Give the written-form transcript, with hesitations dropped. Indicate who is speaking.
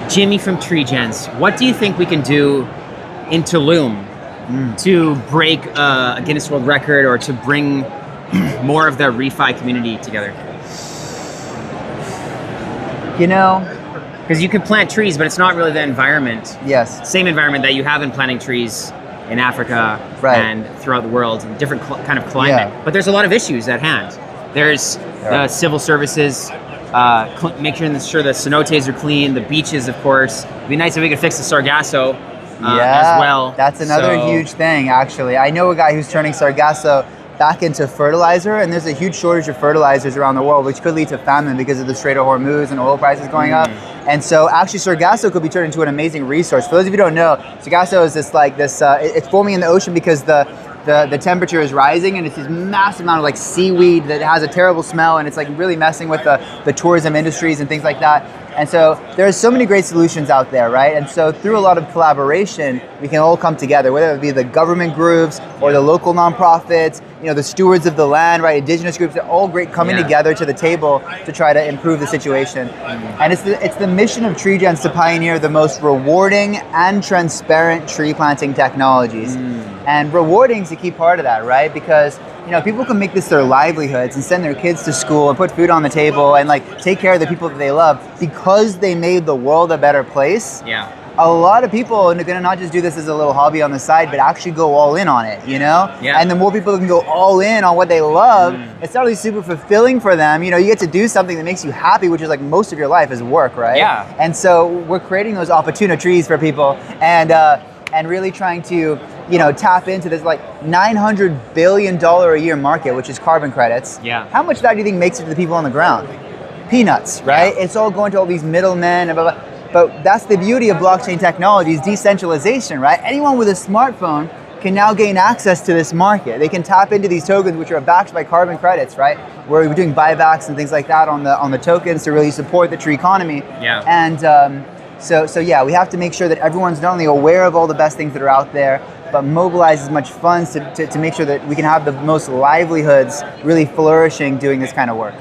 Speaker 1: Jimmy from Treegens, what do you think we can do in Tulum to break a Guinness World Record or to bring more of the ReFi community together?
Speaker 2: You know,
Speaker 1: because you could plant trees, but it's not really the environment.
Speaker 2: yes,
Speaker 1: Same environment that you have in planting trees in Africa
Speaker 2: Right.
Speaker 1: and throughout the world, in different kind of climate.
Speaker 2: Yeah.
Speaker 1: But there's a lot of issues at hand. There's
Speaker 2: Yeah.
Speaker 1: civil services, making sure the cenotes are clean, the beaches, of course. It'd be nice if we could fix the Sargasso as well.
Speaker 2: That's another
Speaker 1: So-
Speaker 2: huge thing, actually. I know a guy who's turning Sargasso back into fertilizer, and there's a huge shortage of fertilizers around the world, which could lead to famine because of the Strait of Hormuz and oil prices going up. And so actually Sargasso could be turned into an amazing resource. For those of you who don't know, Sargasso is it's forming in the ocean because the temperature is rising, and it's this massive amount of like seaweed that has a terrible smell, and it's like really messing with the tourism industries and things like that. And so there's so many great solutions out there, right? And so through a lot of collaboration, we can all come together, whether it be the government groups or the local nonprofits, the stewards of the land, right? Indigenous groups, they're all great coming together to the table to try to improve the situation. And it's the mission of Treegens to pioneer the most rewarding and transparent tree planting technologies. And rewarding is a key part of that, right? Because people can make this their livelihoods and send their kids to school and put food on the table and like take care of the people that they love because they made the world a better place.
Speaker 1: Yeah.
Speaker 2: A lot of people are gonna not just do this as a little hobby on the side, but actually go all in on it,
Speaker 1: Yeah.
Speaker 2: And the more people can go all in on what they love, it's not really super fulfilling for them. You get to do something that makes you happy, which is like most of your life is work, right?
Speaker 1: Yeah.
Speaker 2: And so we're creating those opportunities for people and really trying to tap into this like $900 billion a year market, which is carbon credits.
Speaker 1: Yeah.
Speaker 2: How much of that do you think makes it to the people on the ground? Peanuts, right?
Speaker 1: Yeah.
Speaker 2: It's all going to all these middlemen and blah, blah. But that's the beauty of blockchain technology is decentralization, right? Anyone with a smartphone can now gain access to this market. They can tap into these tokens, which are backed by carbon credits, right? Where we're doing buybacks and things like that on the tokens to really support the tree economy.
Speaker 1: Yeah.
Speaker 2: And so yeah, we have to make sure that everyone's not only aware of all the best things that are out there, but mobilize as much funds to make sure that we can have the most livelihoods really flourishing doing this kind of work.